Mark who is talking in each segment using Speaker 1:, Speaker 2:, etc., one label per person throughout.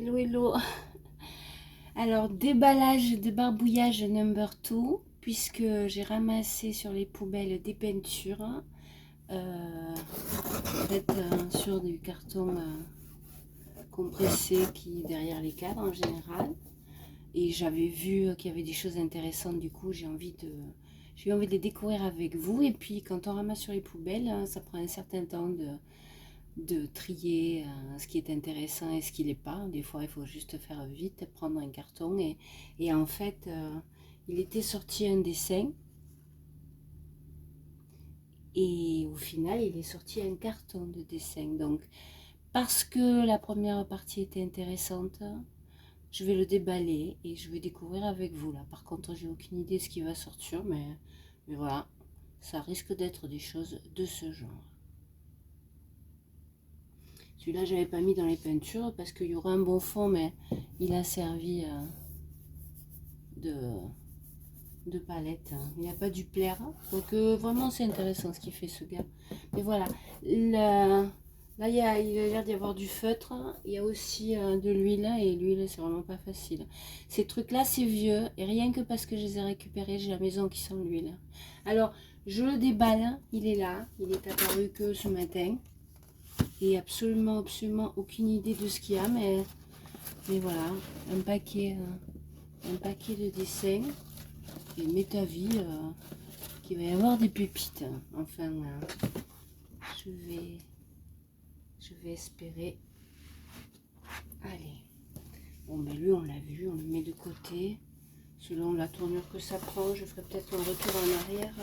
Speaker 1: Hello, hello. Alors, déballage, débarbouillage number 2, puisque j'ai ramassé sur les poubelles des peintures, faites sur du carton compressé qui est derrière les cadres en général. Et j'avais vu qu'il y avait des choses intéressantes, du coup j'ai envie de les découvrir avec vous. Et puis quand on ramasse sur les poubelles, ça prend un certain temps de trier ce qui est intéressant et ce qui l'est pas. Des fois, il faut juste faire vite, prendre un carton. Et en fait, il était sorti un dessin. Et au final, il est sorti un carton de dessin. Donc, parce que la première partie était intéressante, je vais le déballer et je vais découvrir avec vous. Là, par contre, j'ai aucune idée de ce qui va sortir. Mais voilà, ça risque d'être des choses de ce genre. Celui-là, j'avais pas mis dans les peintures parce qu'il y aura un bon fond, mais il a servi de palette. Il n'a pas dû plaire. Donc, vraiment, c'est intéressant ce qu'il fait, ce gars. Mais voilà. Là, il a l'air d'y avoir du feutre. Il y a aussi de l'huile. Et l'huile, c'est vraiment pas facile. Ces trucs-là, c'est vieux. Et rien que parce que je les ai récupérés, j'ai la maison qui sent l'huile. Alors, je le déballe. Il est là. Il est apparu que ce matin. Et absolument aucune idée de ce qu'il y a, mais voilà, un paquet de dessins. Et m'est avis qu'il va y avoir des pépites. Enfin, je vais espérer. Allez. Bon, mais lui, on l'a vu, on le met de côté. Selon la tournure que ça prend, je ferai peut-être un retour en arrière.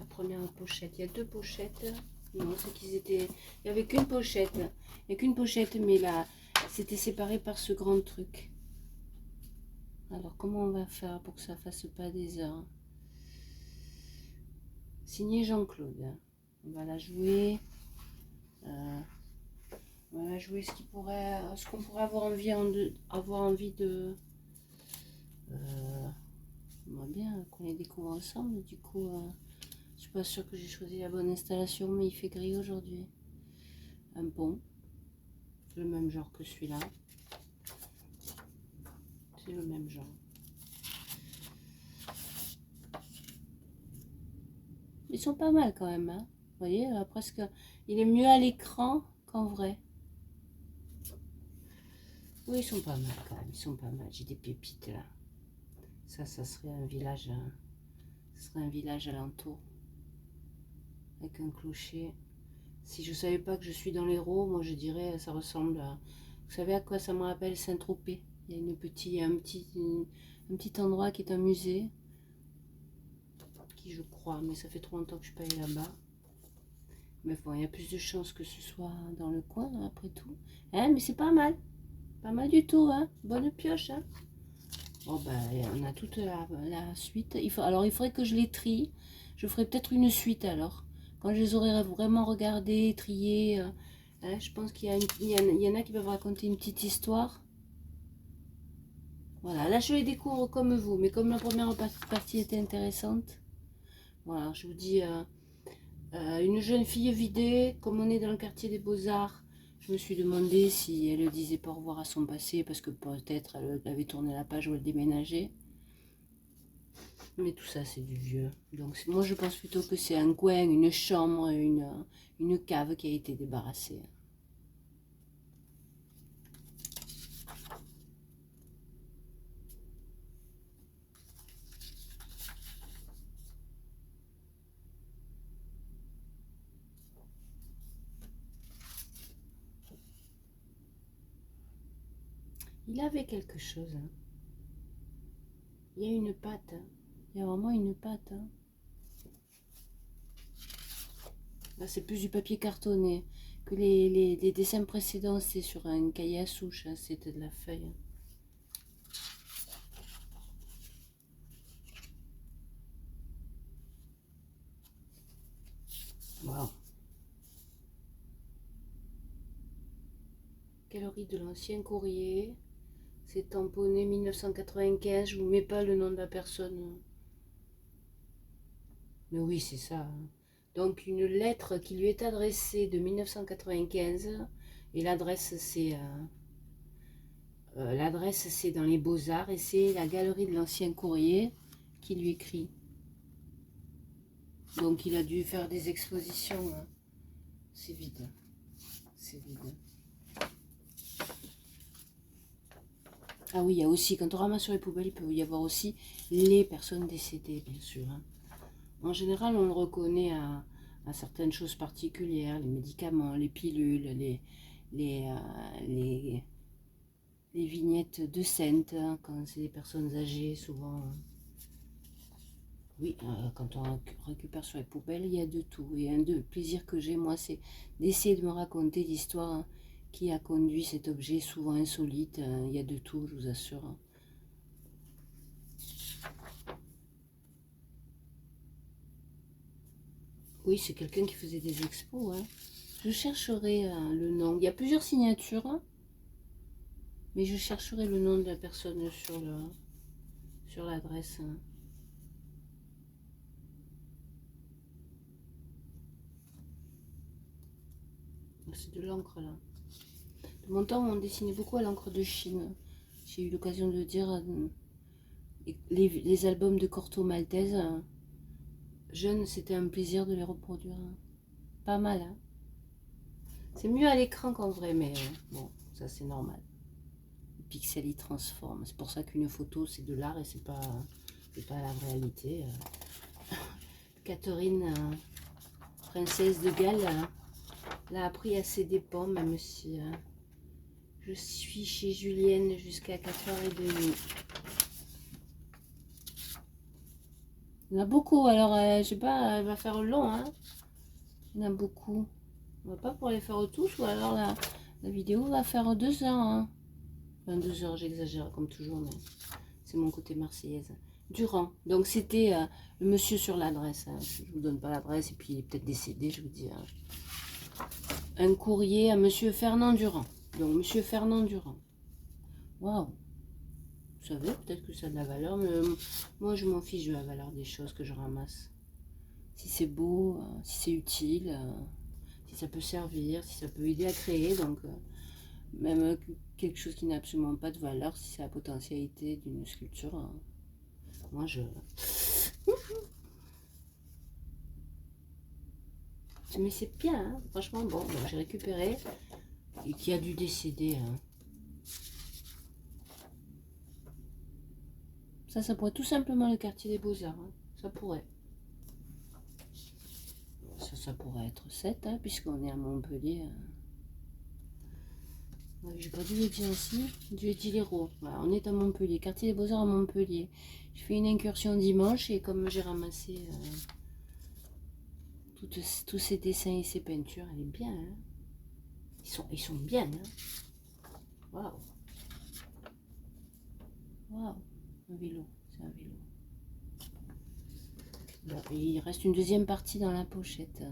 Speaker 1: Première pochette, il y a deux pochettes. Non, c'est qu'ils étaient. Il n'y avait qu'une pochette. Il n'y a qu'une pochette, mais là, c'était séparé par ce grand truc. Alors, comment on va faire pour que ça fasse pas des heures? Signé Jean-Claude. On va la jouer. On va la jouer ce qu'on pourrait avoir envie de. Moi bien qu'on les découvre ensemble. Du coup. Je suis pas sûre que j'ai choisi la bonne installation, mais il fait gris aujourd'hui. Un pont, le même genre que celui-là. C'est le même genre. Ils sont pas mal quand même, hein. Vous voyez, presque. Il est mieux à l'écran qu'en vrai. Oui, ils sont pas mal quand même. Ils sont pas mal. J'ai des pépites là. Ça serait un village. Ce serait un village alentour. Avec un clocher. Si je savais pas que je suis dans l'Hérault, moi je dirais ça ressemble à. Vous savez à quoi ça me rappelle? Saint-Tropez. Il y a un petit endroit qui est un musée. Qui je crois, mais ça fait trop longtemps que je suis pas allée là-bas. Mais bon, il y a plus de chances que ce soit dans le coin, hein, après tout. Hein, mais c'est pas mal. Pas mal du tout, hein. Bonne pioche, hein. Bon, ben, on a toute la suite. Alors, il faudrait que je les trie. Je ferai peut-être une suite, alors. Quand je les aurai vraiment regardés, triés. Hein, je pense qu'il y en a qui peuvent raconter une petite histoire. Voilà, là, je les découvre comme vous. Mais comme la première partie était intéressante. Voilà, je vous dis... une jeune fille vidée, comme on est dans le quartier des Beaux-Arts, je me suis demandé si elle disait pas au revoir à son passé, parce que peut-être elle avait tourné la page ou elle déménageait. Mais tout ça, c'est du vieux. Donc moi, je pense plutôt que c'est un coin, une chambre, une cave qui a été débarrassée. Il avait quelque chose. Hein. Il y a une patte. Hein. Il y a vraiment une patte. Hein. Là, c'est plus du papier cartonné que les dessins précédents. C'est sur un cahier à souche. Hein. C'était de la feuille. Wow. Galerie de l'ancien courrier. C'est tamponné 1995. Je vous mets pas le nom de la personne. Mais oui, c'est ça. Hein. Donc une lettre qui lui est adressée de 1995 et l'adresse c'est dans les Beaux-Arts et c'est la galerie de l'Ancien Courrier qui lui écrit. Donc il a dû faire des expositions. Hein. C'est vide. C'est vide. Ah oui, il y a aussi, quand on ramasse sur les poubelles, il peut y avoir aussi les personnes décédées, bien sûr. Hein. En général, on le reconnaît à certaines choses particulières, les médicaments, les pilules, les, euh, les, les vignettes de scène, hein, quand c'est des personnes âgées, souvent. Oui, quand on récupère sur les poubelles, il y a de tout. Et un des plaisirs que j'ai, moi, c'est d'essayer de me raconter l'histoire hein, qui a conduit cet objet souvent insolite. Il y a de tout, je vous assure. Hein. Oui, c'est quelqu'un qui faisait des expos. Hein. Je chercherai le nom. Il y a plusieurs signatures, hein, mais je chercherai le nom de la personne sur l'adresse. Hein. C'est de l'encre là. De mon temps, on dessinait beaucoup à l'encre de Chine. J'ai eu l'occasion de dire les albums de Corto Maltese. Jeune, c'était un plaisir de les reproduire. Hein. Pas mal, hein. C'est mieux à l'écran qu'en vrai, mais bon, ça c'est normal. Les pixels ils transforment. C'est pour ça qu'une photo c'est de l'art et c'est pas la réalité. Catherine, princesse de Galles, l'a appris à ses dépens, même si je suis chez Julienne jusqu'à 4h30. Il y en a beaucoup, alors je sais pas, elle va faire long, hein. Il y en a beaucoup. On va pas pouvoir les faire tous, ou alors la vidéo va faire 2 heures. Hein. Enfin, 2 heures, j'exagère comme toujours, mais c'est mon côté marseillaise. Durand. Donc c'était le monsieur sur l'adresse. Hein. Je vous donne pas l'adresse, et puis il est peut-être décédé, je vous dis. Hein. Un courrier à monsieur Fernand Durand. Donc monsieur Fernand Durand. Waouh. Vous savez, peut-être que ça a de la valeur, mais moi je m'en fiche de la valeur des choses que je ramasse. Si c'est beau, si c'est utile, si ça peut servir, si ça peut aider à créer, donc même quelque chose qui n'a absolument pas de valeur, si c'est la potentialité d'une sculpture, moi je... Mais c'est bien, hein, franchement, bon, j'ai récupéré, et qui a dû décéder. Hein. Ça pourrait tout simplement le quartier des Beaux-Arts, hein. Ça pourrait. Ça pourrait être 7, hein, puisqu'on est à Montpellier. Ouais, j'ai pas dit bien ici, du Diléro. Voilà, on est à Montpellier, quartier des Beaux-Arts à Montpellier. Je fais une incursion dimanche et comme j'ai ramassé tous ces dessins et ces peintures, elle est bien. Hein. Ils sont bien. Hein. Waouh. Waouh. Un vélo, c'est un vélo. Bon, il reste une deuxième partie dans la pochette.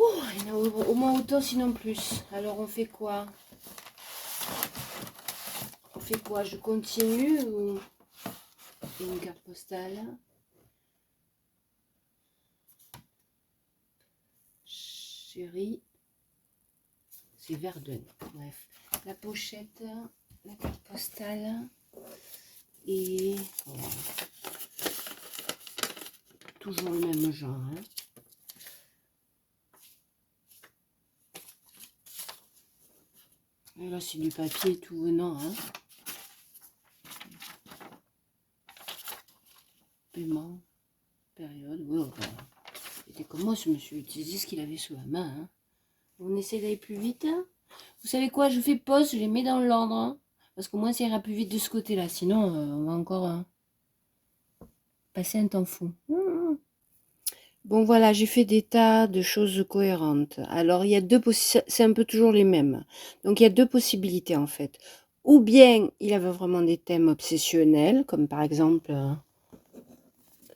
Speaker 1: Oh, il y en a au moins autant, sinon plus. Alors on fait quoi? On fait quoi? Je continue ou une carte postale? Chérie, c'est Verdun. Bref, la pochette, la carte postale et voilà. Toujours le même genre. Hein. Et là, c'est du papier tout venant. Hein. Paiement, période. Oui, enfin, c'était comme moi, ce monsieur utilisait ce qu'il avait sous la main. Hein. On essaie d'aller plus vite. Hein. Vous savez quoi? Je fais pause, je les mets dans l'ordre. Hein, parce qu'au moins, ça ira plus vite de ce côté-là. Sinon, on va encore passer un temps fou. Bon voilà, j'ai fait des tas de choses cohérentes. Alors il y a c'est un peu toujours les mêmes. Donc il y a deux possibilités en fait. Ou bien il avait vraiment des thèmes obsessionnels, comme par exemple,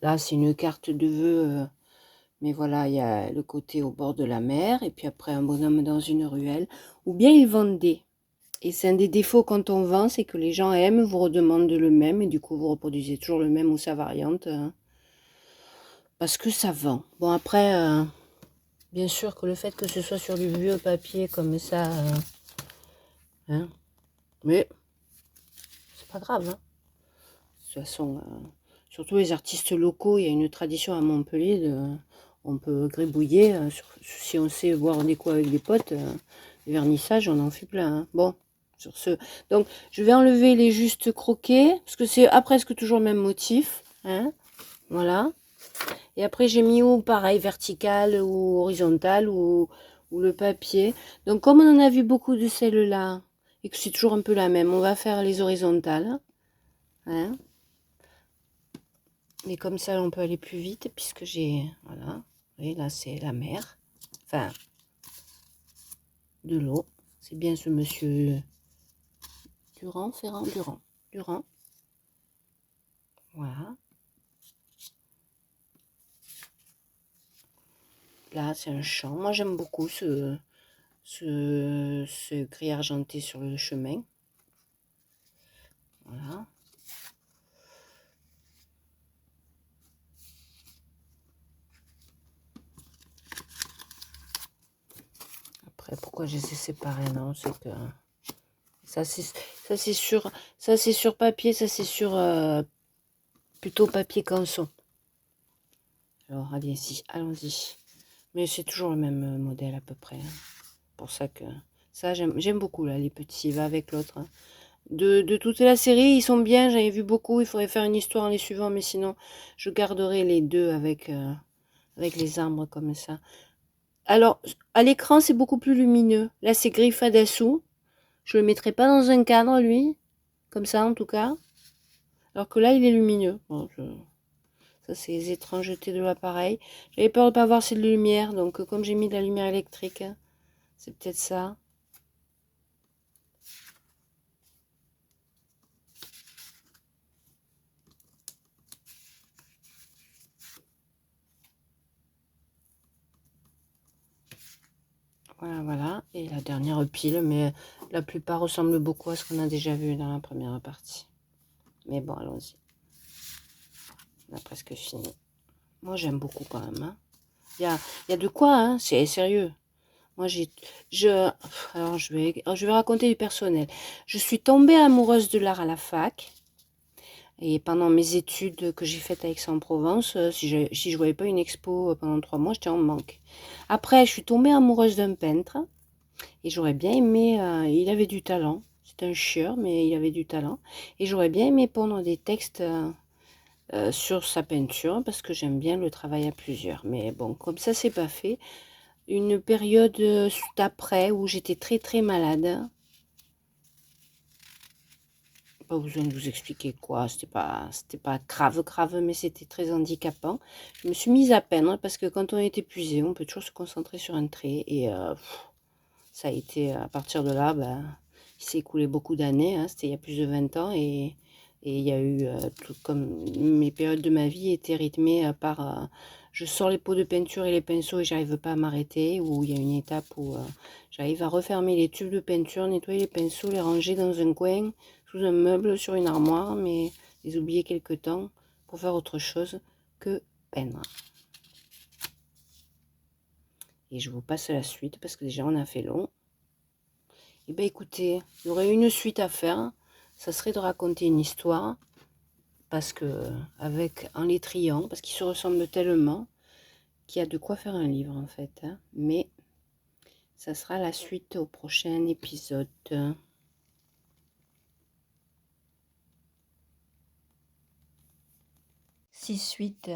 Speaker 1: là c'est une carte de vœux, mais voilà, il y a le côté au bord de la mer, et puis après un bonhomme dans une ruelle. Ou bien il vendait. Et c'est un des défauts quand on vend, c'est que les gens aiment, vous redemandent le même, et du coup vous reproduisez toujours le même ou sa variante. Hein. parce que ça vend. Bon, après, bien sûr que le fait que ce soit sur du vieux papier comme ça, hein, mais c'est pas grave. Hein. De toute façon, surtout les artistes locaux, il y a une tradition à Montpellier, on peut gribouiller, si on sait boire des coups avec des potes, le vernissage, on en fait plein. Hein. Bon, sur ce, donc je vais enlever les justes croquets, parce que c'est presque toujours le même motif. Hein, voilà. Et après, j'ai mis ou pareil, vertical ou horizontal ou le papier. Donc, comme on en a vu beaucoup de celles-là, et que c'est toujours un peu la même, on va faire les horizontales. Hein. Mais comme ça, on peut aller plus vite, puisque j'ai... Voilà. Vous voyez, là, c'est la mer. Enfin, de l'eau. C'est bien ce monsieur Durand, Ferrand, Durand. Voilà. Là, c'est un champ. Moi, j'aime beaucoup ce gris argenté sur le chemin. Voilà. Après, pourquoi je les ai séparés? Non, c'est que ça c'est sur papier, ça c'est sur plutôt papier canson. Alors allons-y. Mais c'est toujours le même modèle à peu près. Hein. Pour ça que ça j'aime beaucoup là les petits, il va avec l'autre. Hein. De toute la série, ils sont bien, j'en ai vu beaucoup. Il faudrait faire une histoire en les suivant, mais sinon je garderai les deux avec les arbres comme ça. Alors à l'écran c'est beaucoup plus lumineux. Là c'est gris Fadassou. Je le mettrai pas dans un cadre lui, comme ça en tout cas. Alors que là il est lumineux. Bon, ça c'est les étrangetés de l'appareil. J'avais peur de ne pas voir cette lumière, donc comme j'ai mis de la lumière électrique, hein, c'est peut-être ça. Voilà. Et la dernière pile, mais la plupart ressemblent beaucoup à ce qu'on a déjà vu dans la première partie. Mais bon, allons-y. On a presque fini. Moi, j'aime beaucoup quand même. Hein. Il y a de quoi, hein, c'est sérieux. Moi, alors, je vais raconter du personnel. Je suis tombée amoureuse de l'art à la fac. Et pendant mes études que j'ai faites à Aix-en-Provence, si je voyais pas une expo pendant 3 mois, j'étais en manque. Après, je suis tombée amoureuse d'un peintre. Et j'aurais bien aimé, il avait du talent. C'est un chieur, mais il avait du talent. Et j'aurais bien aimé pondre des textes sur sa peinture, parce que j'aime bien le travail à plusieurs. Mais bon, comme ça, c'est pas fait. Une période d'après où j'étais très très malade. Pas besoin de vous expliquer quoi, c'était pas grave, mais c'était très handicapant. Je me suis mise à peindre parce que quand on est épuisé, on peut toujours se concentrer sur un trait. Et ça a été, à partir de là, il s'est écoulé beaucoup d'années, hein, c'était il y a plus de 20 ans. Et il y a eu, tout comme mes périodes de ma vie étaient rythmées par... je sors les pots de peinture et les pinceaux et j'arrive pas à m'arrêter. Ou il y a une étape où j'arrive à refermer les tubes de peinture, nettoyer les pinceaux, les ranger dans un coin, sous un meuble, sur une armoire, mais les oublier quelque temps pour faire autre chose que peindre. Et je vous passe la suite parce que déjà on a fait long. Et bien écoutez, il y aurait une suite à faire. Ça serait de raconter une histoire. Parce que, en les triant, parce qu'ils se ressemblent tellement, qu'il y a de quoi faire un livre en fait. Hein. Mais ça sera la suite au prochain épisode. Si suite.